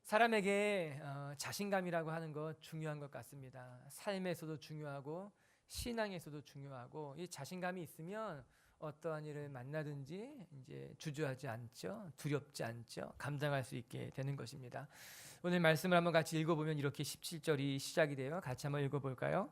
사람에게 자신감이라고 하는 것 중요한 것 같습니다. 삶에서도 중요하고 신앙에서도 중요하고, 이 자신감이 있으면 어떠한 일을 만나든지 이제 주저하지 않죠. 두렵지 않죠. 감당할 수 있게 되는 것입니다. 오늘 말씀을 한번 같이 읽어보면 이렇게 17절이 시작이 돼요. 같이 한번 읽어볼까요?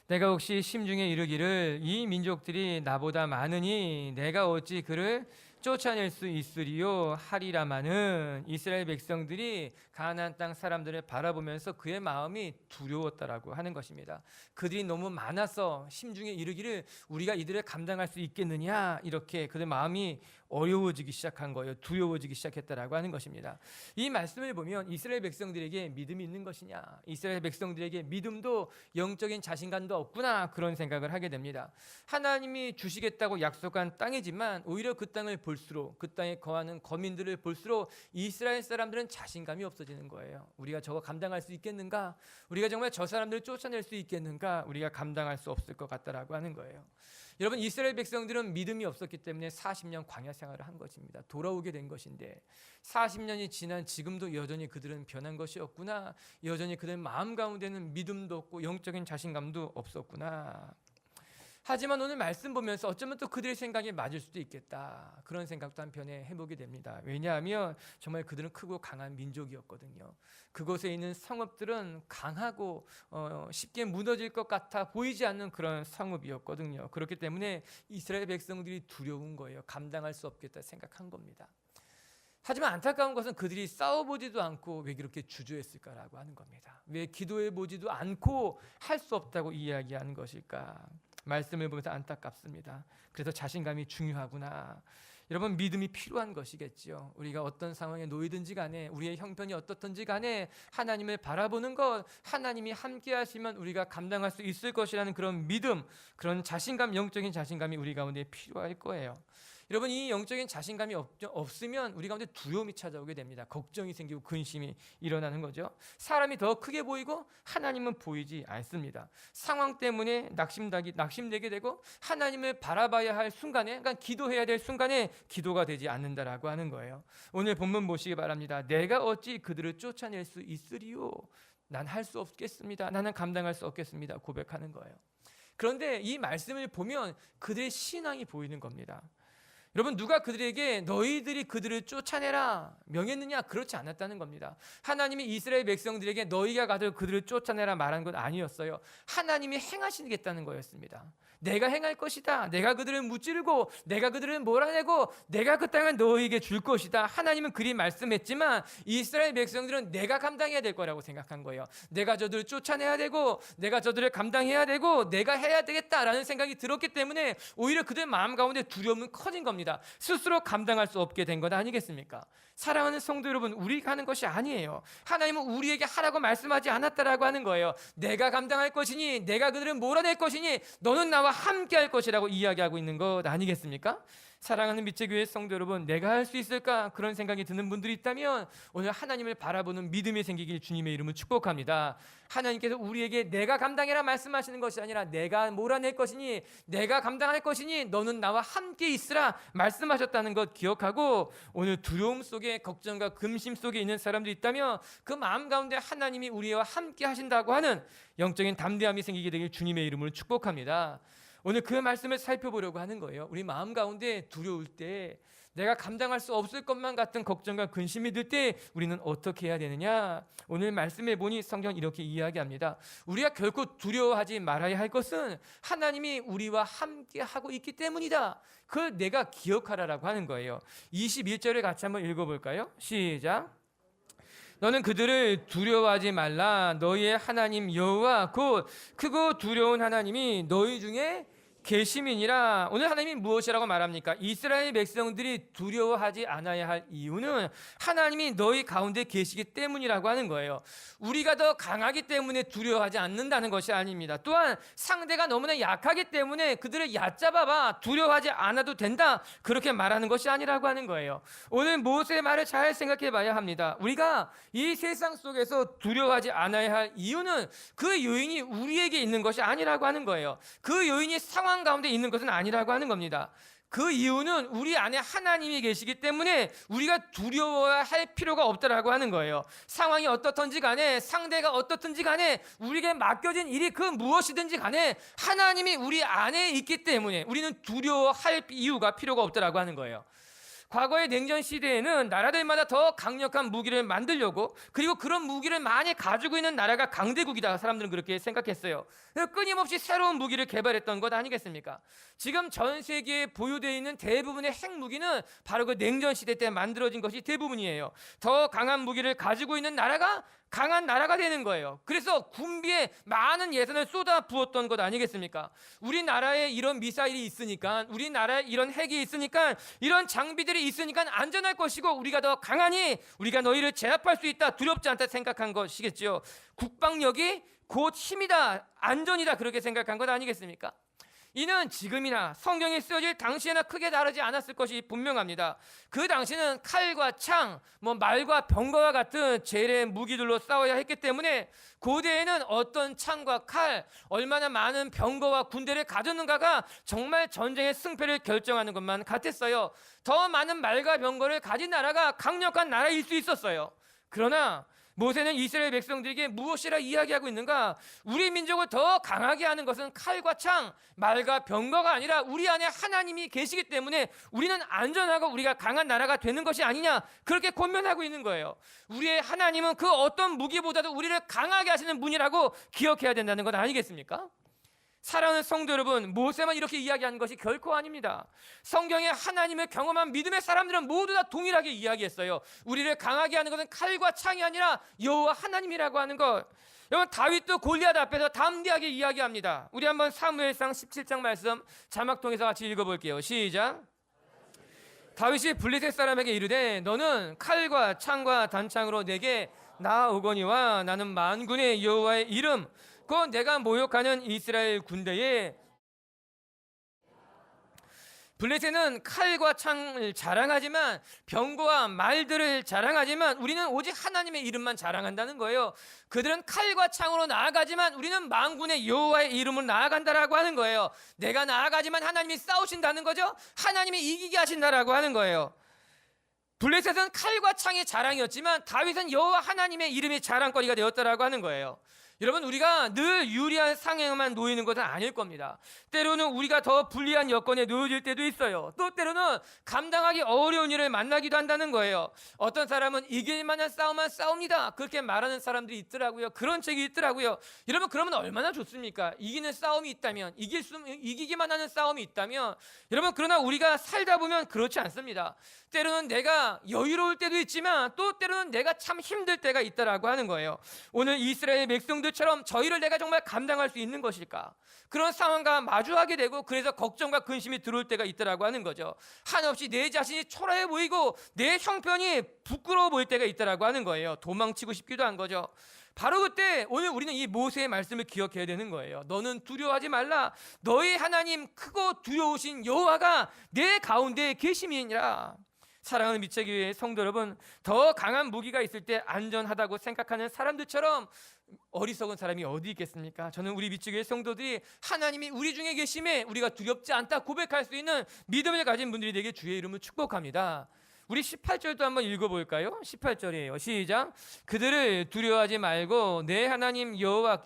내가 혹시 심중에 이르기를 이 민족들이 나보다 많으니 내가 어찌 그를 쫓아낼 수 있으리요 하리라마는, 이스라엘 백성들이 가나안 땅 사람들을 바라보면서 그의 마음이 두려웠다라고 하는 것입니다. 그들이 너무 많아서 심중에 이르기를 우리가 이들을 감당할 수 있겠느냐, 이렇게 그들 마음이 어려워지기 시작한 거예요. 두려워지기 시작했다라고 하는 것입니다. 이 말씀을 보면 이스라엘 백성들에게 믿음이 있는 것이냐, 이스라엘 백성들에게 믿음도 영적인 자신감도 없구나, 그런 생각을 하게 됩니다. 하나님이 주시겠다고 약속한 땅이지만 오히려 그 땅을 볼수록, 그 땅에 거하는 거민들을 볼수록 이스라엘 사람들은 자신감이 없어지는 거예요. 우리가 저거 감당할 수 있겠는가? 우리가 정말 저 사람들을 쫓아낼 수 있겠는가? 우리가 감당할 수 없을 것 같다라고 하는 거예요. 여러분, 이스라엘 백성들은 믿음이 없었기 때문에 40년 광야 생활을 한 것입니다. 돌아오게 된 것인데 40년이 지난 지금도 여전히 그들은 변한 것이 없구나, 여전히 그들 마음 가운데는 믿음도 없고 영적인 자신감도 없었구나. 하지만 오늘 말씀 보면서 어쩌면 또 그들의 생각이 맞을 수도 있겠다, 그런 생각도 한편에 해보게 됩니다. 왜냐하면 정말 그들은 크고 강한 민족이었거든요. 그곳에 있는 성읍들은 강하고 쉽게 무너질 것 같아 보이지 않는 그런 성읍이었거든요. 그렇기 때문에 이스라엘 백성들이 두려운 거예요. 감당할 수 없겠다 생각한 겁니다. 하지만 안타까운 것은 그들이 싸워보지도 않고 왜 그렇게 주저했을까라고 하는 겁니다. 왜 기도해보지도 않고 할 수 없다고 이야기하는 것일까? 말씀을 보면서 안타깝습니다. 그래서 자신감이 중요하구나. 여러분, 믿음이 필요한 것이겠죠. 우리가 어떤 상황에 놓이든지 간에, 우리의 형편이 어떻든지 간에 하나님을 바라보는 것, 하나님이 함께 하시면 우리가 감당할 수 있을 것이라는 그런 믿음, 그런 자신감, 영적인 자신감이 우리 가운데 필요할 거예요. 여러분, 이 영적인 자신감이 없으면 우리 가운데 두려움이 찾아오게 됩니다. 걱정이 생기고 근심이 일어나는 거죠. 사람이 더 크게 보이고 하나님은 보이지 않습니다. 상황 때문에 낙심되게 되고 하나님을 바라봐야 할 순간에, 그러니까 기도해야 될 순간에 기도가 되지 않는다라고 하는 거예요. 오늘 본문 보시기 바랍니다. 내가 어찌 그들을 쫓아낼 수 있으리요? 난 할 수 없겠습니다. 나는 감당할 수 없겠습니다. 고백하는 거예요. 그런데 이 말씀을 보면 그들의 신앙이 보이는 겁니다. 여러분, 누가 그들에게 너희들이 그들을 쫓아내라 명했느냐? 그렇지 않았다는 겁니다. 하나님이 이스라엘 백성들에게 너희가 가서 그들을 쫓아내라 말한 건 아니었어요. 하나님이 행하시겠다는 거였습니다. 내가 행할 것이다. 내가 그들을 무찌르고 내가 그들을 몰아내고 내가 그 땅을 너희에게 줄 것이다. 하나님은 그리 말씀했지만 이스라엘 백성들은 내가 감당해야 될 거라고 생각한 거예요. 내가 저들을 쫓아내야 되고 내가 저들을 감당해야 되고 내가 해야 되겠다라는 생각이 들었기 때문에 오히려 그들 마음 가운데 두려움은 커진 겁니다. 스스로 감당할 수 없게 된 것 아니겠습니까? 사랑하는 성도 여러분, 우리가 하는 것이 아니에요. 하나님은 우리에게 하라고 말씀하지 않았다라고 하는 거예요. 내가 감당할 것이니, 내가 그들을 몰아낼 것이니, 너는 나와 함께 할 것이라고 이야기하고 있는 것 아니겠습니까? 사랑하는 미체교회 성도 여러분, 내가 할 수 있을까? 그런 생각이 드는 분들이 있다면 오늘 하나님을 바라보는 믿음이 생기길 주님의 이름으로 축복합니다. 하나님께서 우리에게 내가 감당해라 말씀하시는 것이 아니라 내가 몰아낼 것이니, 내가 감당할 것이니 너는 나와 함께 있으라 말씀하셨다는 것 기억하고, 오늘 두려움 속에, 걱정과 근심 속에 있는 사람들이 있다면 그 마음 가운데 하나님이 우리와 함께 하신다고 하는 영적인 담대함이 생기게 되길 주님의 이름으로 축복합니다. 오늘 그 말씀을 살펴보려고 하는 거예요. 우리 마음 가운데 두려울 때, 내가 감당할 수 없을 것만 같은 걱정과 근심이 들 때 우리는 어떻게 해야 되느냐? 오늘 말씀해 보니 성경은 이렇게 이야기합니다. 우리가 결코 두려워하지 말아야 할 것은 하나님이 우리와 함께 하고 있기 때문이다. 그걸 내가 기억하라라고 하는 거예요. 21절을 같이 한번 읽어볼까요? 시작. 너는 그들을 두려워하지 말라. 너희의 하나님 여호와 곧 크고 두려운 하나님이 너희 중에 계시민이라. 오늘 하나님이 무엇이라고 말합니까? 이스라엘 백성들이 두려워하지 않아야 할 이유는 하나님이 너희 가운데 계시기 때문이라고 하는 거예요. 우리가 더 강하기 때문에 두려워하지 않는다는 것이 아닙니다. 또한 상대가 너무나 약하기 때문에 그들을 얕잡아봐 두려워하지 않아도 된다, 그렇게 말하는 것이 아니라고 하는 거예요. 오늘 모세의 말을 잘 생각해 봐야 합니다. 우리가 이 세상 속에서 두려워하지 않아야 할 이유는 그 요인이 우리에게 있는 것이 아니라고 하는 거예요. 그 요인이 상황 가운데 있는 것은 아니라고 하는 겁니다. 그 이유는 우리 안에 하나님이 계시기 때문에 우리가 두려워할 필요가 없다라고 하는 거예요. 상황이 어떻든지 간에, 상대가 어떻든지 간에, 우리에게 맡겨진 일이 그 무엇이든지 간에 하나님이 우리 안에 있기 때문에 우리는 두려워할 이유가 필요가 없다라고 하는 거예요. 과거의 냉전 시대에는 나라들마다 더 강력한 무기를 만들려고, 그리고 그런 무기를 많이 가지고 있는 나라가 강대국이다, 사람들은 그렇게 생각했어요. 끊임없이 새로운 무기를 개발했던 것 아니겠습니까? 지금 전 세계에 보유되어 있는 대부분의 핵무기는 바로 그 냉전 시대 때 만들어진 것이 대부분이에요. 더 강한 무기를 가지고 있는 나라가 강한 나라가 되는 거예요. 그래서 군비에 많은 예산을 쏟아 부었던 것 아니겠습니까? 우리나라에 이런 미사일이 있으니까, 우리나라에 이런 핵이 있으니까, 이런 장비들이 있으니까 안전할 것이고, 우리가 더 강하니 우리가 너희를 제압할 수 있다, 두렵지 않다 생각한 것이겠죠. 국방력이 곧 힘이다, 안전이다, 그렇게 생각한 것 아니겠습니까? 이는 지금이나 성경이 쓰여질 당시에나 크게 다르지 않았을 것이 분명합니다. 그 당시는 칼과 창, 말과 병거와 같은 재래의 무기들로 싸워야 했기 때문에 고대에는 어떤 창과 칼, 얼마나 많은 병거와 군대를 가졌는가가 정말 전쟁의 승패를 결정하는 것만 같았어요. 더 많은 말과 병거를 가진 나라가 강력한 나라일 수 있었어요. 그러나 모세는 이스라엘 백성들에게 무엇이라 이야기하고 있는가? 우리 민족을 더 강하게 하는 것은 칼과 창, 말과 병거가 아니라 우리 안에 하나님이 계시기 때문에 우리는 안전하고 우리가 강한 나라가 되는 것이 아니냐, 그렇게 권면하고 있는 거예요. 우리의 하나님은 그 어떤 무기보다도 우리를 강하게 하시는 분이라고 기억해야 된다는 것 아니겠습니까? 사랑하는 성도 여러분, 모세만 이렇게 이야기하는 것이 결코 아닙니다. 성경에 하나님을 경험한 믿음의 사람들은 모두 다 동일하게 이야기했어요. 우리를 강하게 하는 것은 칼과 창이 아니라 여호와 하나님이라고 하는 것. 여러분, 다윗도 골리앗 앞에서 담대하게 이야기합니다. 우리 한번 사무엘상 17장 말씀 자막 통해서 같이 읽어볼게요. 시작. 다윗이 블레셋 사람에게 이르되 너는 칼과 창과 단창으로 내게 나아오거니와 나는 만군의 여호와의 이름 곧 내가 모욕하는 이스라엘 군대에. 블레셋은 칼과 창을 자랑하지만, 병거와 말들을 자랑하지만, 우리는 오직 하나님의 이름만 자랑한다는 거예요. 그들은 칼과 창으로 나아가지만 우리는 만군의 여호와의 이름으로 나아간다라고 하는 거예요. 내가 나아가지만 하나님이 싸우신다는 거죠. 하나님이 이기게 하신다라고 하는 거예요. 블레셋은 칼과 창의 자랑이었지만 다윗은 여호와 하나님의 이름이 자랑거리가 되었다라고 하는 거예요. 여러분, 우리가 늘 유리한 상황에만 놓이는 것은 아닐 겁니다. 때로는 우리가 더 불리한 여건에 놓여질 때도 있어요. 또 때로는 감당하기 어려운 일을 만나기도 한다는 거예요. 어떤 사람은 이길 만한 싸움만 싸웁니다, 그렇게 말하는 사람들이 있더라고요. 그런 책이 있더라고요. 여러분, 그러면 얼마나 좋습니까? 이기는 싸움이 있다면, 이기기만 하는 싸움이 있다면. 여러분, 그러나 우리가 살다 보면 그렇지 않습니다. 때로는 내가 여유로울 때도 있지만 또 때로는 내가 참 힘들 때가 있다라고 하는 거예요. 오늘 이스라엘 백성들처럼 저희를 내가 정말 감당할 수 있는 것일까? 그런 상황과 마주하게 되고, 그래서 걱정과 근심이 들어올 때가 있다라고 하는 거죠. 한없이 내 자신이 초라해 보이고 내 형편이 부끄러워 보일 때가 있다라고 하는 거예요. 도망치고 싶기도 한 거죠. 바로 그때 오늘 우리는 이 모세의 말씀을 기억해야 되는 거예요. 너는 두려워하지 말라. 너희 하나님 크고 두려우신 여호와가 내 가운데 계심이니라. 사랑하는 미책교회 성도 여러분, 더 강한 무기가 있을 때 안전하다고 생각하는 사람들처럼 어리석은 사람이 어디 있겠습니까? 저는 우리 미책교회 성도들이 하나님이 우리 중에 계심에 우리가 두렵지 않다 고백할 수 있는 믿음을 가진 분들이 되게 주의 이름을 축복합니다. 우리 18절도 한번 읽어볼까요? 18절이에요. 시작. 그들을 두려워하지 말고 내 하나님 여호와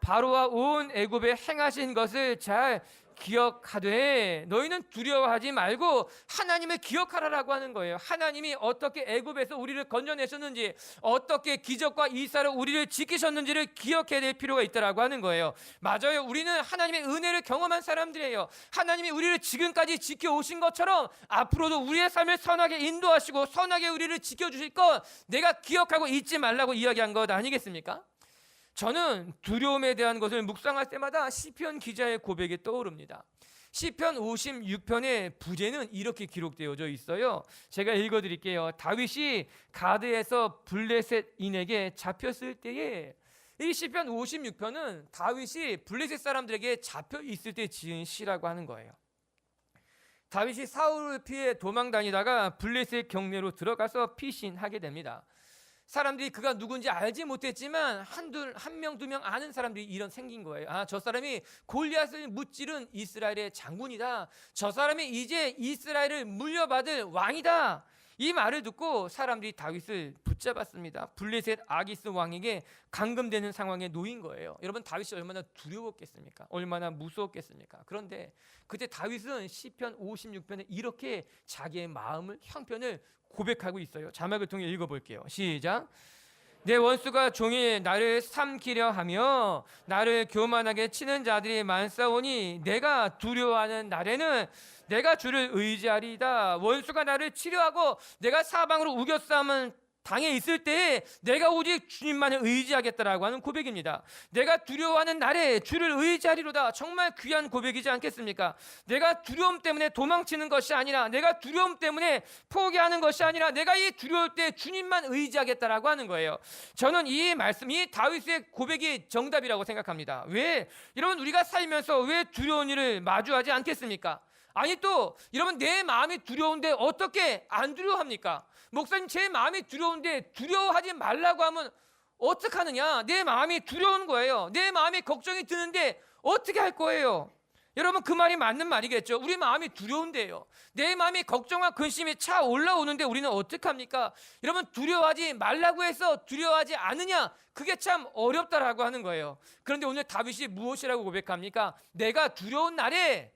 바로와 온 애굽에 행하신 것을 잘 기억하되. 너희는 두려워하지 말고 하나님을 기억하라라고 하는 거예요. 하나님이 어떻게 애굽에서 우리를 건져내셨는지, 어떻게 기적과 이사로 우리를 지키셨는지를 기억해야 될 필요가 있다라고 하는 거예요. 맞아요. 우리는 하나님의 은혜를 경험한 사람들이에요. 하나님이 우리를 지금까지 지켜오신 것처럼 앞으로도 우리의 삶을 선하게 인도하시고 선하게 우리를 지켜주실 것 내가 기억하고 잊지 말라고 이야기한 것 아니겠습니까? 저는 두려움에 대한 것을 묵상할 때마다 시편 기자의 고백이 떠오릅니다. 시편 56편의 부제는 이렇게 기록되어져 있어요. 제가 읽어드릴게요. 다윗이 가드에서 블레셋인에게 잡혔을 때에, 이 시편 56편은 다윗이 블레셋 사람들에게 잡혀 있을 때 지은 시라고 하는 거예요. 다윗이 사울을 피해 도망 다니다가 블레셋 경내로 들어가서 피신하게 됩니다. 사람들이 그가 누군지 알지 못했지만 한 명, 두 명 아는 사람들이 이런 생긴 거예요. 아, 저 사람이 골리앗을 무찌른 이스라엘의 장군이다. 저 사람이 이제 이스라엘을 물려받을 왕이다. 이 말을 듣고 사람들이 다윗을 붙잡았습니다. 블레셋 아기스 왕에게 감금되는 상황에 놓인 거예요. 여러분, 다윗이 얼마나 두려웠겠습니까? 얼마나 무서웠겠습니까? 그런데 그때 다윗은 시편 56편에 이렇게 자기의 마음을, 형편을 고백하고 있어요. 자막을 통해 읽어볼게요. 시작. 내 원수가 종일 나를 삼키려 하며 나를 교만하게 치는 자들이 많사오니 내가 두려워하는 날에는 내가 주를 의지하리이다. 원수가 나를 치려하고 내가 사방으로 우겨싸움은 당해 있을 때에 내가 오직 주님만을 의지하겠다라고 하는 고백입니다. 내가 두려워하는 날에 주를 의지하리로다. 정말 귀한 고백이지 않겠습니까? 내가 두려움 때문에 도망치는 것이 아니라, 내가 두려움 때문에 포기하는 것이 아니라, 내가 이 두려울 때 주님만 의지하겠다라고 하는 거예요. 저는 이 말씀이 다윗의 고백이 정답이라고 생각합니다. 왜? 여러분, 우리가 살면서 왜 두려운 일을 마주하지 않겠습니까? 아니, 또 여러분, 내 마음이 두려운데 어떻게 안 두려워합니까? 목사님, 제 마음이 두려운데 두려워하지 말라고 하면 어떡하느냐? 내 마음이 두려운 거예요. 내 마음이 걱정이 드는데 어떻게 할 거예요? 여러분, 그 말이 맞는 말이겠죠. 우리 마음이 두려운데요, 내 마음이 걱정과 근심이 차 올라오는데 우리는 어떡합니까? 여러분, 두려워하지 말라고 해서 두려워하지 않느냐? 그게 참 어렵다라고 하는 거예요. 그런데 오늘 다윗이 무엇이라고 고백합니까? 내가 두려운 날에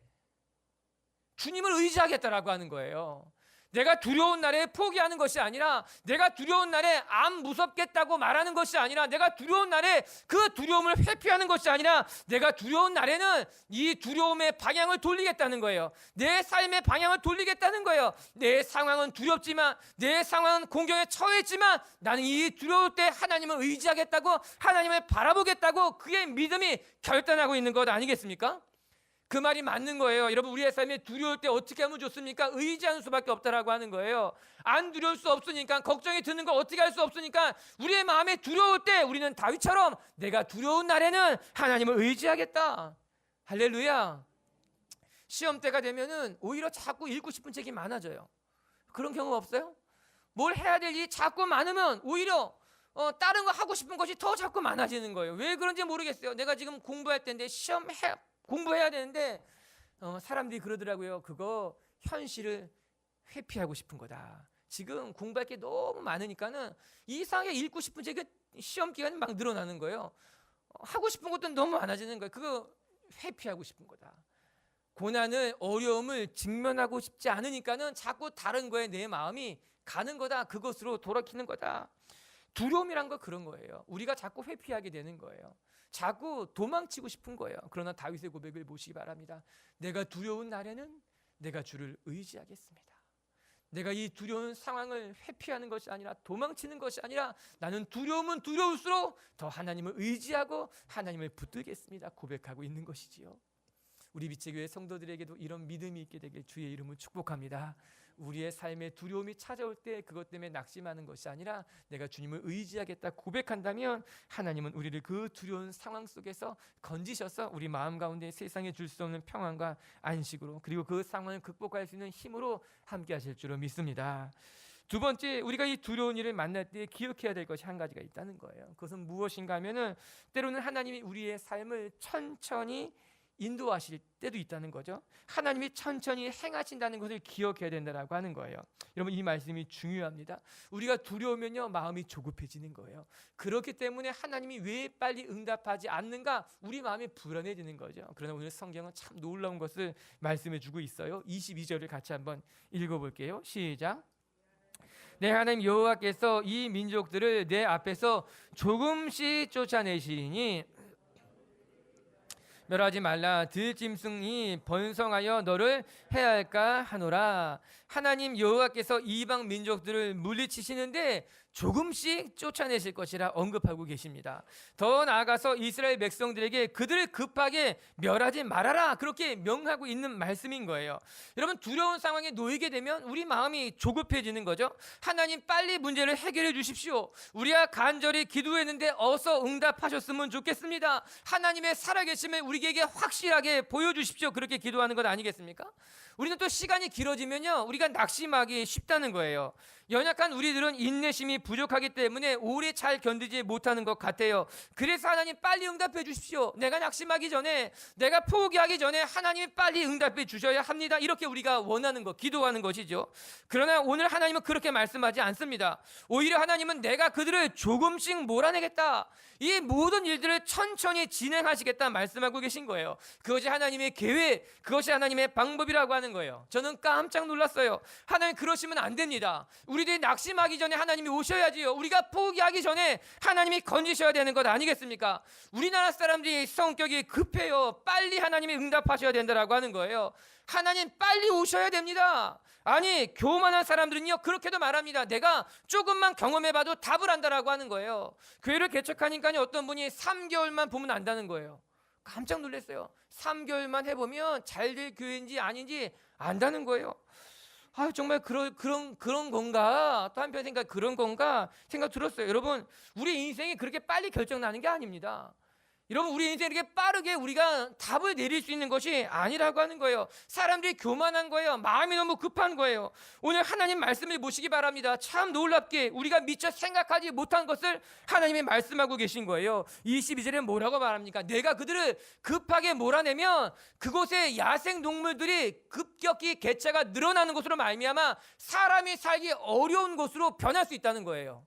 주님을 의지하겠다라고 하는 거예요. 내가 두려운 날에 포기하는 것이 아니라, 내가 두려운 날에 안 무섭겠다고 말하는 것이 아니라, 내가 두려운 날에 그 두려움을 회피하는 것이 아니라, 내가 두려운 날에는 이 두려움의 방향을 돌리겠다는 거예요. 내 삶의 방향을 돌리겠다는 거예요. 내 상황은 두렵지만, 내 상황은 공경에 처했지만 나는 이 두려울 때 하나님을 의지하겠다고, 하나님을 바라보겠다고 그의 믿음이 결단하고 있는 것 아니겠습니까? 그 말이 맞는 거예요. 여러분, 우리의 삶에 두려울 때 어떻게 하면 좋습니까? 의지하는 수밖에 없다라고 하는 거예요. 안 두려울 수 없으니까, 걱정이 드는 거 어떻게 할 수 없으니까, 우리의 마음에 두려울 때 우리는 다윗처럼 내가 두려운 날에는 하나님을 의지하겠다. 할렐루야. 시험 때가 되면은 오히려 자꾸 읽고 싶은 책이 많아져요. 그런 경험 없어요? 뭘 해야 될 일이 자꾸 많으면 오히려 다른 거 하고 싶은 것이 더 자꾸 많아지는 거예요. 왜 그런지 모르겠어요. 내가 지금 공부할 때인데 공부해야 되는데 사람들이 그러더라고요. 그거 현실을 회피하고 싶은 거다. 지금 공부할 게 너무 많으니까는 이상하게 읽고 싶은 책이 시험 기간이 막 늘어나는 거예요. 하고 싶은 것도 너무 많아지는 거예요. 그거 회피하고 싶은 거다. 고난을, 어려움을 직면하고 싶지 않으니까는 자꾸 다른 거에 내 마음이 가는 거다. 그것으로 돌아키는 거다. 두려움이란 거 그런 거예요. 우리가 자꾸 회피하게 되는 거예요. 자꾸 도망치고 싶은 거예요. 그러나 다윗의 고백을 보시기 바랍니다. 내가 두려운 날에는 내가 주를 의지하겠습니다. 내가 이 두려운 상황을 회피하는 것이 아니라, 도망치는 것이 아니라, 나는 두려움은 두려울수록 더 하나님을 의지하고 하나님을 붙들겠습니다. 고백하고 있는 것이지요. 우리 빛의 교회 성도들에게도 이런 믿음이 있게 되길 주의 이름으로 축복합니다. 우리의 삶에 두려움이 찾아올 때 그것 때문에 낙심하는 것이 아니라, 내가 주님을 의지하겠다 고백한다면 하나님은 우리를 그 두려운 상황 속에서 건지셔서 우리 마음 가운데 세상에 줄 수 없는 평안과 안식으로, 그리고 그 상황을 극복할 수 있는 힘으로 함께 하실 줄로 믿습니다. 두 번째, 우리가 이 두려운 일을 만날 때 기억해야 될 것이 한 가지가 있다는 거예요. 그것은 무엇인가 하면은, 때로는 하나님이 우리의 삶을 천천히 인도하실 때도 있다는 거죠. 하나님이 천천히 행하신다는 것을 기억해야 된다라고 하는 거예요. 여러분, 이 말씀이 중요합니다. 우리가 두려우면요, 마음이 조급해지는 거예요. 그렇기 때문에 하나님이 왜 빨리 응답하지 않는가, 우리 마음이 불안해지는 거죠. 그러나 오늘 성경은 참 놀라운 것을 말씀해 주고 있어요. 22절을 같이 한번 읽어볼게요. 시작. 내 하나님 여호와께서 이 민족들을 내 앞에서 조금씩 쫓아내시리니 멸하지 말라. 들짐승이 번성하여 너를 해할까 하노라. 하나님 여호와께서 이방 민족들을 물리치시는데 조금씩 쫓아내실 것이라 언급하고 계십니다. 더 나아가서 이스라엘 백성들에게 그들을 급하게 멸하지 말아라, 그렇게 명하고 있는 말씀인 거예요. 여러분, 두려운 상황에 놓이게 되면 우리 마음이 조급해지는 거죠. 하나님, 빨리 문제를 해결해 주십시오. 우리가 간절히 기도했는데 어서 응답하셨으면 좋겠습니다. 하나님의 살아계심을 우리에게 확실하게 보여주십시오. 그렇게 기도하는 것 아니겠습니까? 우리는 또 시간이 길어지면요, 우리가 낙심하기 쉽다는 거예요. 연약한 우리들은 인내심이 부족하기 때문에 오래 잘 견디지 못하는 것 같아요. 그래서 하나님, 빨리 응답해 주십시오. 내가 낙심하기 전에, 내가 포기하기 전에 하나님이 빨리 응답해 주셔야 합니다. 이렇게 우리가 원하는 것, 기도하는 것이죠. 그러나 오늘 하나님은 그렇게 말씀하지 않습니다. 오히려 하나님은 내가 그들을 조금씩 몰아내겠다, 이 모든 일들을 천천히 진행하시겠다 말씀하고 계신 거예요. 그것이 하나님의 계획, 그것이 하나님의 방법이라고 하는 거예요. 저는 깜짝 놀랐어요. 하나님, 그러시면 안 됩니다. 우리들이 낙심하기 전에 하나님이 오셔야지요. 우리가 포기하기 전에 하나님이 건지셔야 되는 것 아니겠습니까? 우리나라 사람들이 성격이 급해요. 빨리 하나님이 응답하셔야 된다라고 하는 거예요. 하나님, 빨리 오셔야 됩니다. 아니, 교만한 사람들은요, 그렇게도 말합니다. 내가 조금만 경험해봐도 답을 안다라고 하는 거예요. 교회를 개척하니까 어떤 분이 3개월만 보면 안다는 거예요. 깜짝 놀랐어요. 3개월만 해보면 잘 될 교회인지 아닌지 안다는 거예요. 아, 정말 그런 건가? 또 한편 생각, 그런 건가 생각 들었어요. 여러분, 우리 인생이 그렇게 빨리 결정나는 게 아닙니다. 여러분, 우리 인생이 이렇게 빠르게 우리가 답을 내릴 수 있는 것이 아니라고 하는 거예요. 사람들이 교만한 거예요. 마음이 너무 급한 거예요. 오늘 하나님 말씀을 보시기 바랍니다. 참 놀랍게 우리가 미처 생각하지 못한 것을 하나님이 말씀하고 계신 거예요. 22절에 뭐라고 말합니까? 내가 그들을 급하게 몰아내면 그곳에 야생 동물들이 급격히 개체가 늘어나는 것으로 말미암아 사람이 살기 어려운 곳으로 변할 수 있다는 거예요.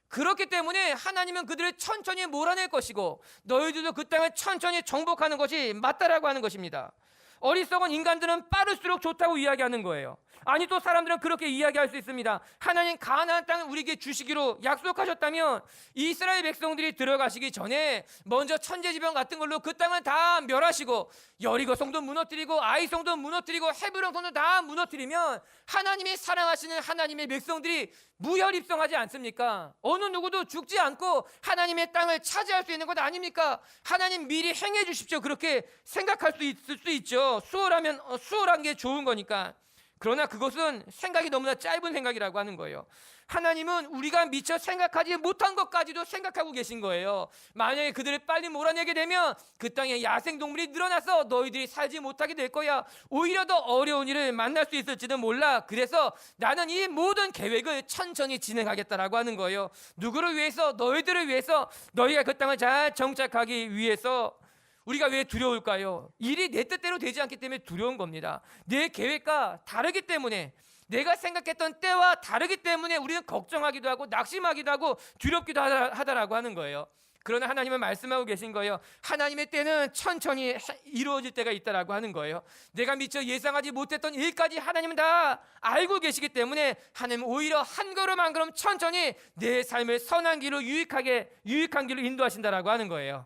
그렇기 때문에 하나님은 그들을 천천히 몰아낼 것이고 너희들도 그 땅을 천천히 정복하는 것이 맞다라고 하는 것입니다. 어리석은 인간들은 빠를수록 좋다고 이야기하는 거예요. 아니, 또 사람들은 그렇게 이야기할 수 있습니다. 하나님, 가나안 땅을 우리에게 주시기로 약속하셨다면 이스라엘 백성들이 들어가시기 전에 먼저 천재지변 같은 걸로 그 땅을 다 멸하시고 여리고 성도 무너뜨리고 아이 성도 무너뜨리고 헤브론 성도 다 무너뜨리면 하나님이 사랑하시는 하나님의 백성들이 무혈입성하지 않습니까? 어느 누구도 죽지 않고 하나님의 땅을 차지할 수 있는 것 아닙니까? 하나님, 미리 행해 주십시오. 그렇게 생각할 수 있을 수 있죠. 수월한 게 좋은 거니까. 그러나 그것은 생각이 너무나 짧은 생각이라고 하는 거예요. 하나님은 우리가 미처 생각하지 못한 것까지도 생각하고 계신 거예요. 만약에 그들을 빨리 몰아내게 되면 그 땅에 야생동물이 늘어나서 너희들이 살지 못하게 될 거야. 오히려 더 어려운 일을 만날 수 있을지도 몰라. 그래서 나는 이 모든 계획을 천천히 진행하겠다라고 하는 거예요. 누구를 위해서? 너희들을 위해서, 너희가 그 땅을 잘 정착하기 위해서. 우리가 왜 두려울까요? 일이 내 뜻대로 되지 않기 때문에 두려운 겁니다. 내 계획과 다르기 때문에, 내가 생각했던 때와 다르기 때문에 우리는 걱정하기도 하고 낙심하기도 하고 두렵기도 하다라고 하는 거예요. 그러나 하나님은 말씀하고 계신 거예요. 하나님의 때는 천천히 이루어질 때가 있다라고 하는 거예요. 내가 미처 예상하지 못했던 일까지 하나님은 다 알고 계시기 때문에 하나님은 오히려 한 걸음 한 걸음 천천히 내 삶을 선한 길로 유익한 길로 인도하신다라고 하는 거예요.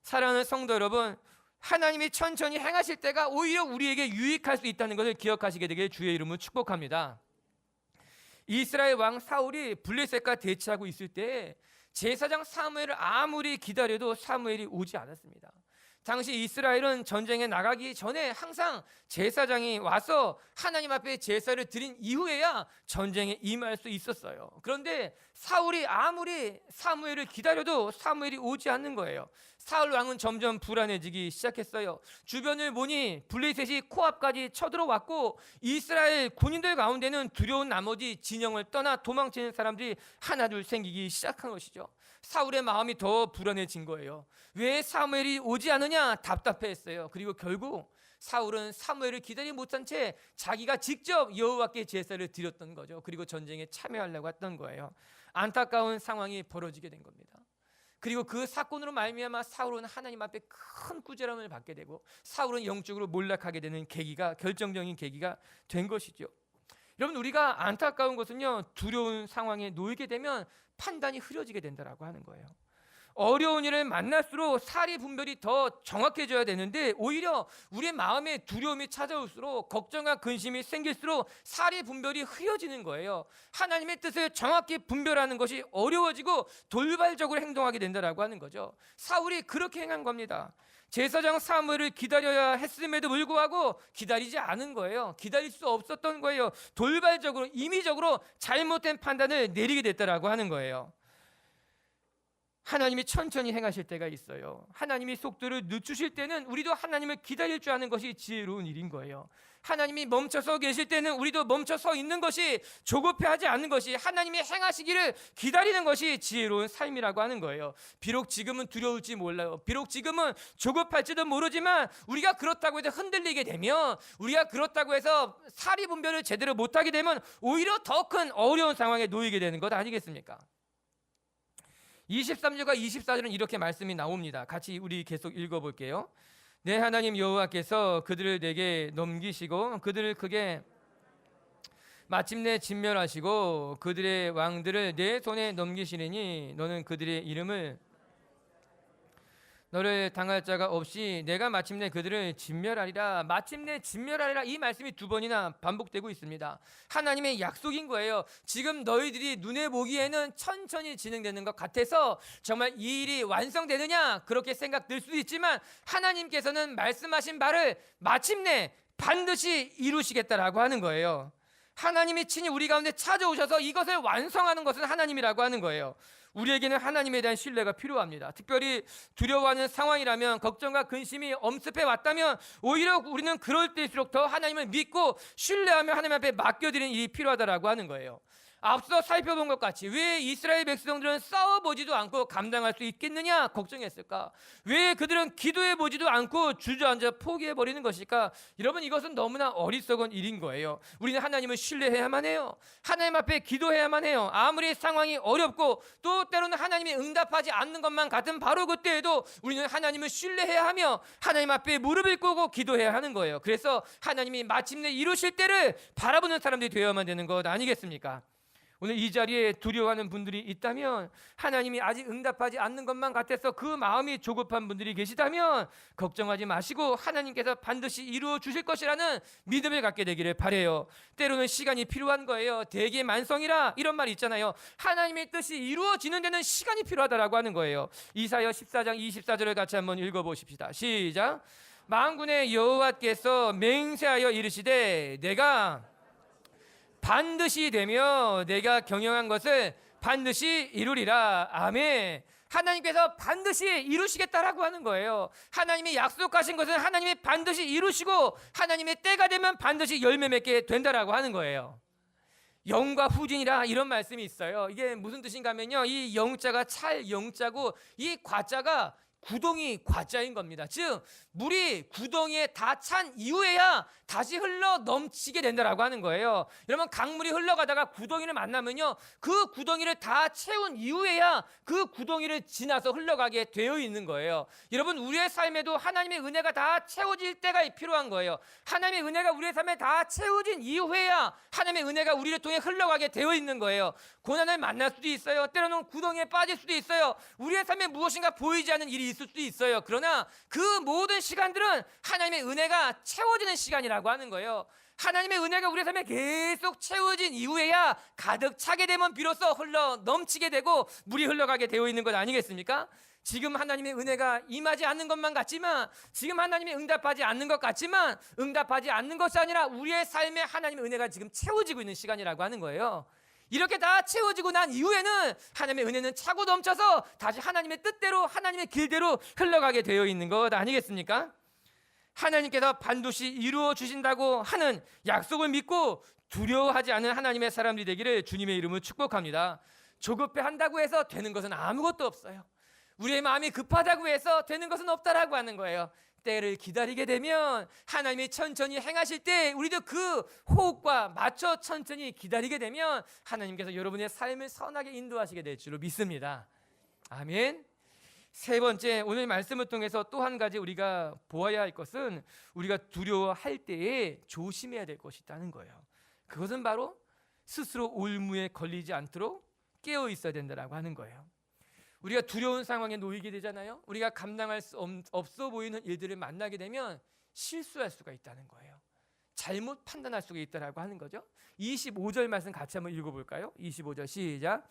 사랑하는 성도 여러분, 하나님이 천천히 행하실 때가 오히려 우리에게 유익할 수 있다는 것을 기억하시게 되길 주의 이름으로 축복합니다. 이스라엘 왕 사울이 블레셋과 대치하고 있을 때 제사장 사무엘을 아무리 기다려도 사무엘이 오지 않았습니다. 당시 이스라엘은 전쟁에 나가기 전에 항상 제사장이 와서 하나님 앞에 제사를 드린 이후에야 전쟁에 임할 수 있었어요. 그런데 사울이 아무리 사무엘을 기다려도 사무엘이 오지 않는 거예요. 사울 왕은 점점 불안해지기 시작했어요. 주변을 보니 블레셋이 코앞까지 쳐들어왔고 이스라엘 군인들 가운데는 두려운 나머지 진영을 떠나 도망치는 사람들이 하나둘 생기기 시작한 것이죠. 사울의 마음이 더 불안해진 거예요. 왜 사무엘이 오지 않느냐 답답해했어요. 그리고 결국 사울은 사무엘을 기다리지 못한 채 자기가 직접 여호와께 제사를 드렸던 거죠. 그리고 전쟁에 참여하려고 했던 거예요. 안타까운 상황이 벌어지게 된 겁니다. 그리고 그 사건으로 말미암아 사울은 하나님 앞에 큰 꾸지람을 받게 되고 사울은 영적으로 몰락하게 되는 결정적인 계기가 된 것이죠. 여러분, 우리가 안타까운 것은요, 두려운 상황에 놓이게 되면 판단이 흐려지게 된다라고 하는 거예요. 어려운 일을 만날수록 사리 분별이 더 정확해져야 되는데 오히려 우리의 마음에 두려움이 찾아올수록 걱정과 근심이 생길수록 사리 분별이 흐려지는 거예요. 하나님의 뜻을 정확히 분별하는 것이 어려워지고 돌발적으로 행동하게 된다라고 하는 거죠. 사울이 그렇게 행한 겁니다. 제사장 사무엘을 기다려야 했음에도 불구하고 기다리지 않은 거예요. 기다릴 수 없었던 거예요. 돌발적으로 임의적으로 잘못된 판단을 내리게 됐다라고 하는 거예요. 하나님이 천천히 행하실 때가 있어요. 하나님이 속도를 늦추실 때는 우리도 하나님을 기다릴 줄 아는 것이 지혜로운 일인 거예요. 하나님이 멈춰서 계실 때는 우리도 멈춰서 있는 것이, 조급해하지 않는 것이, 하나님이 행하시기를 기다리는 것이 지혜로운 삶이라고 하는 거예요. 비록 지금은 두려울지 몰라요. 비록 지금은 조급할지도 모르지만 우리가 그렇다고 해서 흔들리게 되면, 우리가 그렇다고 해서 사리 분별을 제대로 못하게 되면 오히려 더 큰 어려운 상황에 놓이게 되는 것 아니겠습니까? 23절과 24절은 이렇게 말씀이 나옵니다. 같이 우리 계속 읽어볼게요. 내 하나님 여호와께서 그들을 내게 넘기시고 그들을 크게 마침내 진멸하시고 그들의 왕들을 내 손에 넘기시리니 너는 그들의 이름을 너를 당할 자가 없이 내가 마침내 그들을 진멸하리라. 마침내 진멸하리라, 이 말씀이 두 번이나 반복되고 있습니다. 하나님의 약속인 거예요. 지금 너희들이 눈에 보기에는 천천히 진행되는 것 같아서 정말 이 일이 완성되느냐 그렇게 생각될 수도 있지만 하나님께서는 말씀하신 바를 마침내 반드시 이루시겠다라고 하는 거예요. 하나님이 친히 우리 가운데 찾아오셔서 이것을 완성하는 것은 하나님이라고 하는 거예요. 우리에게는 하나님에 대한 신뢰가 필요합니다. 특별히 두려워하는 상황이라면, 걱정과 근심이 엄습해 왔다면 오히려 우리는 그럴 때일수록 더 하나님을 믿고 신뢰하며 하나님 앞에 맡겨드리는 일이 필요하다라고 하는 거예요. 앞서 살펴본 것 같이 왜 이스라엘 백성들은 싸워보지도 않고 감당할 수 있겠느냐 걱정했을까? 왜 그들은 기도해보지도 않고 주저앉아 포기해버리는 것일까? 여러분, 이것은 너무나 어리석은 일인 거예요. 우리는 하나님을 신뢰해야만 해요. 하나님 앞에 기도해야만 해요. 아무리 상황이 어렵고 또 때로는 하나님이 응답하지 않는 것만 같은 바로 그때에도 우리는 하나님을 신뢰해야 하며 하나님 앞에 무릎을 꿇고 기도해야 하는 거예요. 그래서 하나님이 마침내 이루실 때를 바라보는 사람들이 되어야만 되는 것 아니겠습니까? 오늘 이 자리에 두려워하는 분들이 있다면, 하나님이 아직 응답하지 않는 것만 같아서 그 마음이 조급한 분들이 계시다면 걱정하지 마시고 하나님께서 반드시 이루어 주실 것이라는 믿음을 갖게 되기를 바라요. 때로는 시간이 필요한 거예요. 대개만성이라 이런 말이 있잖아요. 하나님의 뜻이 이루어지는 데는 시간이 필요하다라고 하는 거예요. 이사야 14장 24절을 같이 한번 읽어보십시다. 시작. 만군의 여호와께서 맹세하여 이르시되 내가 반드시 되며 내가 경영한 것을 반드시 이루리라. 아멘. 하나님께서 반드시 이루시겠다라고 하는 거예요. 하나님이 약속하신 것은 하나님이 반드시 이루시고 하나님의 때가 되면 반드시 열매 맺게 된다라고 하는 거예요. 영과 후진이라 이런 말씀이 있어요. 이게 무슨 뜻인가 하면요, 이 영자가 찰 영자고 이 과자가 구덩이 과자인 겁니다. 즉 물이 구덩이에 다 찬 이후에야 다시 흘러 넘치게 된다라고 하는 거예요. 여러분, 강물이 흘러가다가 구덩이를 만나면요, 그 구덩이를 다 채운 이후에야 그 구덩이를 지나서 흘러가게 되어 있는 거예요. 여러분, 우리의 삶에도 하나님의 은혜가 다 채워질 때가 필요한 거예요. 하나님의 은혜가 우리의 삶에 다 채워진 이후에야 하나님의 은혜가 우리를 통해 흘러가게 되어 있는 거예요. 고난을 만날 수도 있어요. 때로는 구덩이에 빠질 수도 있어요. 우리의 삶에 무엇인가 보이지 않는 일이 있을 수도 있어요. 그러나 그 모든 시간들은 하나님의 은혜가 채워지는 시간이라고 하는 거예요. 하나님의 은혜가 우리 삶에 계속 채워진 이후에야 가득 차게 되면 비로소 흘러 넘치게 되고 물이 흘러가게 되어 있는 것 아니겠습니까? 지금 하나님의 은혜가 임하지 않는 것만 같지만, 지금 하나님이 응답하지 않는 것 같지만, 응답하지 않는 것이 아니라 우리의 삶에 하나님의 은혜가 지금 채워지고 있는 시간이라고 하는 거예요. 이렇게 다 채워지고 난 이후에는 하나님의 은혜는 차고 넘쳐서 다시 하나님의 뜻대로, 하나님의 길대로 흘러가게 되어 있는 것 아니겠습니까? 하나님께서 반드시 이루어 주신다고 하는 약속을 믿고 두려워하지 않은 하나님의 사람들이 되기를 주님의 이름으로 축복합니다. 조급해 한다고 해서 되는 것은 아무것도 없어요. 우리의 마음이 급하다고 해서 되는 것은 없다라고 하는 거예요. 때를 기다리게 되면 하나님이 천천히 행하실 때 우리도 그 호흡과 맞춰 천천히 기다리게 되면 하나님께서 여러분의 삶을 선하게 인도하시게 될 줄로 믿습니다. 아멘. 세 번째, 오늘 말씀을 통해서 또 한 가지 우리가 보아야 할 것은 우리가 두려워할 때에 조심해야 될 것이 있다는 거예요. 그것은 바로 스스로 올무에 걸리지 않도록 깨어 있어야 된다라고 하는 거예요. 우리가 두려운 상황에 놓이게 되잖아요. 우리가 감당할 수 없어 보이는 일들을 만나게 되면 실수할 수가 있다는 거예요. 잘못 판단할 수가 있다라고 하는 거죠. 25절 말씀 같이 한번 읽어볼까요? 25절 시작.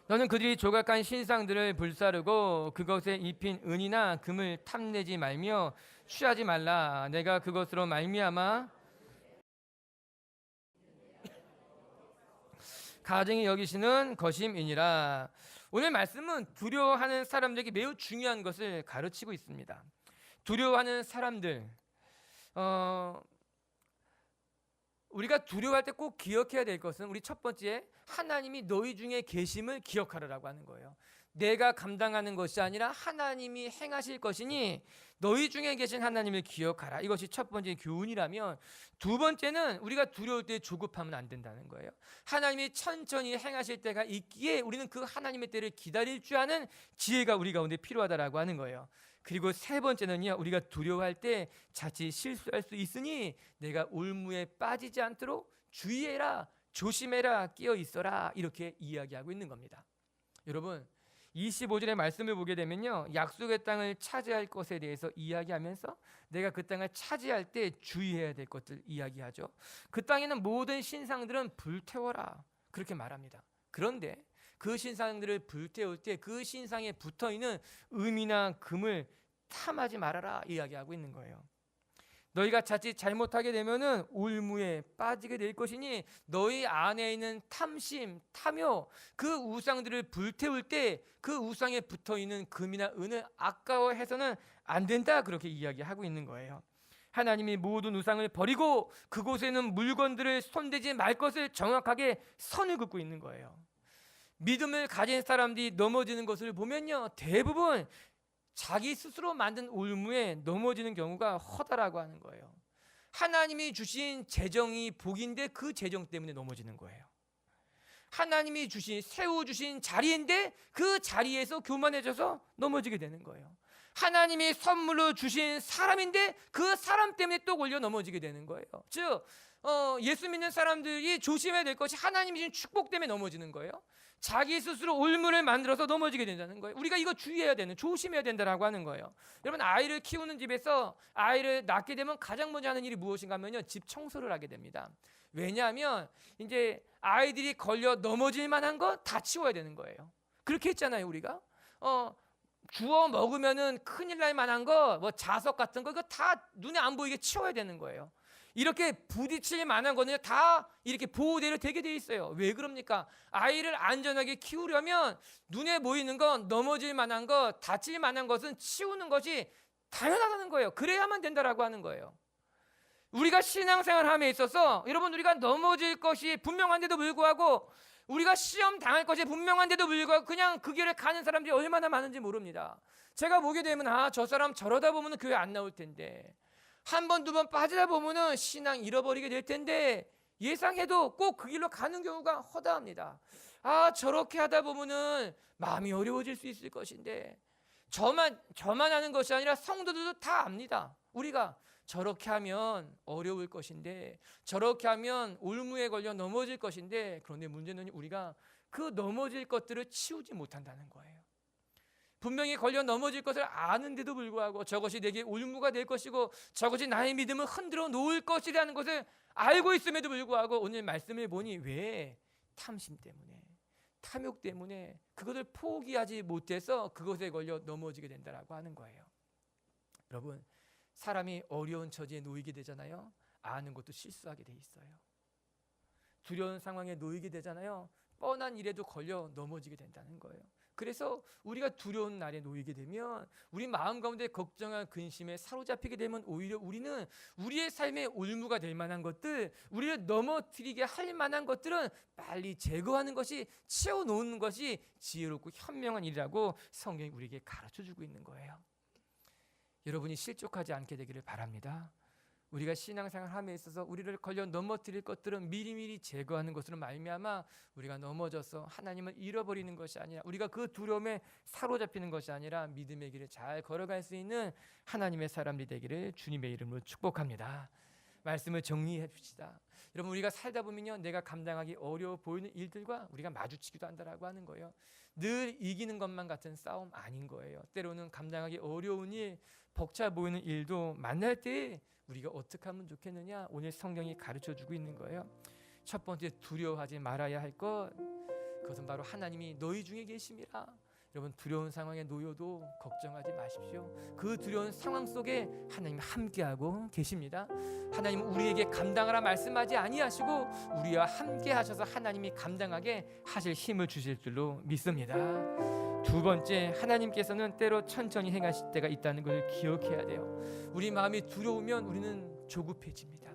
너는 그들이 조각한 신상들을 불사르고 그것에 입힌 은이나 금을 탐내지 말며 취하지 말라. 내가 그것으로 말미암아 가증히 여기시는 것임이니라. 오늘 말씀은 두려워하는 사람들에게 매우 중요한 것을 가르치고 있습니다. 두려워하는 사람들, 우리가 두려워할 때 꼭 기억해야 될 것은 우리 첫 번째, 하나님이 너희 중에 계심을 기억하라고 하는 거예요. 내가 감당하는 것이 아니라 하나님이 행하실 것이니 너희 중에 계신 하나님을 기억하라. 이것이 첫 번째 교훈이라면, 두 번째는 우리가 두려울 때 조급하면 안 된다는 거예요. 하나님이 천천히 행하실 때가 있기에 우리는 그 하나님의 때를 기다릴 줄 아는 지혜가 우리 가운데 필요하다라고 하는 거예요. 그리고 세 번째는요, 우리가 두려워할 때 자칫 실수할 수 있으니 내가 올무에 빠지지 않도록 주의해라, 조심해라, 끼어 있어라, 이렇게 이야기하고 있는 겁니다. 여러분, 25절의 말씀을 보게 되면요, 약속의 땅을 차지할 것에 대해서 이야기하면서 내가 그 땅을 차지할 때 주의해야 될 것들 이야기하죠. 그 땅에는 모든 신상들은 불태워라, 그렇게 말합니다. 그런데 그 신상들을 불태울 때 그 신상에 붙어있는 금이나 금을 탐하지 말아라 이야기하고 있는 거예요. 너희가 자칫 잘못하게 되면은 올무에 빠지게 될 것이니 너희 안에 있는 탐심, 탐욕, 그 우상들을 불태울 때 그 우상에 붙어있는 금이나 은을 아까워해서는 안 된다, 그렇게 이야기하고 있는 거예요. 하나님이 모든 우상을 버리고 그곳에는 물건들을 손대지 말 것을 정확하게 선을 긋고 있는 거예요. 믿음을 가진 사람들이 넘어지는 것을 보면요, 대부분 자기 스스로 만든 올무에 넘어지는 경우가 허다라고 하는 거예요. 하나님이 주신 재정이 복인데 그 재정 때문에 넘어지는 거예요. 하나님이 세워주신 자리인데 그 자리에서 교만해져서 넘어지게 되는 거예요. 하나님이 선물로 주신 사람인데 그 사람 때문에 또 걸려 넘어지게 되는 거예요. 즉 예수 믿는 사람들이 조심해야 될 것이 하나님이 주신 축복 때문에 넘어지는 거예요. 자기 스스로 올무를 만들어서 넘어지게 된다는 거예요. 우리가 이거 주의해야 되는, 조심해야 된다라고 하는 거예요. 여러분, 아이를 키우는 집에서 아이를 낳게 되면 가장 먼저 하는 일이 무엇인가 하면요, 집 청소를 하게 됩니다. 왜냐하면 이제 아이들이 걸려 넘어질 만한 거 다 치워야 되는 거예요. 그렇게 했잖아요, 우리가. 주워 먹으면은 큰일 날 만한 거, 뭐 자석 같은 거, 이거 다 눈에 안 보이게 치워야 되는 거예요. 이렇게 부딪힐 만한 거는 다 이렇게 보호대로 되게 돼 있어요. 왜 그럽니까? 아이를 안전하게 키우려면 눈에 보이는 건, 넘어질 만한 것, 다칠 만한 것은 치우는 것이 당연하다는 거예요. 그래야만 된다라고 하는 거예요. 우리가 신앙생활함에 있어서 여러분, 우리가 넘어질 것이 분명한데도 불구하고, 우리가 시험 당할 것이 분명한데도 불구하고 그냥 그 길을 가는 사람들이 얼마나 많은지 모릅니다. 제가 보게 되면 저 사람 저러다 보면 교회 안 나올 텐데, 한 번, 두 번 빠지다 보면은 신앙 잃어버리게 될 텐데, 예상해도 꼭 그 길로 가는 경우가 허다합니다. 저렇게 하다 보면은 마음이 어려워질 수 있을 것인데, 저만 하는 것이 아니라 성도들도 다 압니다. 우리가 저렇게 하면 어려울 것인데, 저렇게 하면 올무에 걸려 넘어질 것인데, 그런데 문제는 우리가 그 넘어질 것들을 치우지 못한다는 거예요. 분명히 걸려 넘어질 것을 아는데도 불구하고 저것이 내게 올무가 될 것이고 저것이 나의 믿음을 흔들어 놓을 것이라는 것을 알고 있음에도 불구하고 오늘 말씀을 보니 왜 탐심 때문에, 탐욕 때문에 그것을 포기하지 못해서 그것에 걸려 넘어지게 된다라고 하는 거예요. 여러분, 사람이 어려운 처지에 놓이게 되잖아요. 아는 것도 실수하게 돼 있어요. 두려운 상황에 놓이게 되잖아요. 뻔한 일에도 걸려 넘어지게 된다는 거예요. 그래서 우리가 두려운 날에 놓이게 되면, 우리 마음 가운데 걱정과 근심에 사로잡히게 되면 오히려 우리는 우리의 삶의 올무가 될 만한 것들, 우리를 넘어뜨리게 할 만한 것들은 빨리 제거하는 것이, 치워놓는 것이 지혜롭고 현명한 일이라고 성경이 우리에게 가르쳐주고 있는 거예요. 여러분이 실족하지 않게 되기를 바랍니다. 우리가 신앙생활 함에 있어서 우리를 걸려 넘어뜨릴 것들은 미리미리 제거하는 것으로 말미암아 우리가 넘어져서 하나님을 잃어버리는 것이 아니라, 우리가 그 두려움에 사로잡히는 것이 아니라 믿음의 길을 잘 걸어갈 수 있는 하나님의 사람들이 되기를 주님의 이름으로 축복합니다. 말씀을 정리해 줍시다. 여러분, 우리가 살다 보면요, 내가 감당하기 어려워 보이는 일들과 우리가 마주치기도 한다라고 하는 거예요. 늘 이기는 것만 같은 싸움 아닌 거예요. 때로는 감당하기 어려운 일, 벅차 보이는 일도 만날 때 우리가 어떻게 하면 좋겠느냐, 오늘 성경이 가르쳐 주고 있는 거예요. 첫 번째, 두려워하지 말아야 할 것, 그것은 바로 하나님이 너희 중에 계심이라. 여러분, 두려운 상황에 놓여도 걱정하지 마십시오. 그 두려운 상황 속에 하나님 함께하고 계십니다. 하나님은 우리에게 감당하라 말씀하지 아니하시고 우리와 함께 하셔서 하나님이 감당하게 하실 힘을 주실 줄로 믿습니다. 두 번째, 하나님께서는 때로 천천히 행하실 때가 있다는 것을 기억해야 돼요. 우리 마음이 두려우면 우리는 조급해집니다.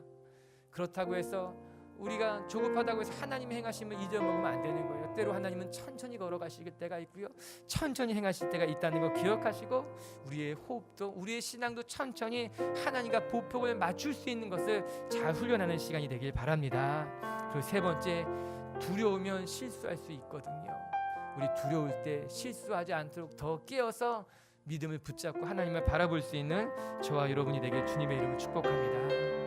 그렇다고 해서 우리가 조급하다고 해서 하나님의 행하심을 잊어먹으면 안 되는 거예요. 때로 하나님은 천천히 걸어가실 때가 있고요, 천천히 행하실 때가 있다는 거 기억하시고 우리의 호흡도, 우리의 신앙도 천천히 하나님과 보폭을 맞출 수 있는 것을 잘 훈련하는 시간이 되길 바랍니다. 그리고 세 번째, 두려우면 실수할 수 있거든요. 우리 두려울 때 실수하지 않도록 더 깨어서 믿음을 붙잡고 하나님을 바라볼 수 있는 저와 여러분이 되길 주님의 이름으로 축복합니다.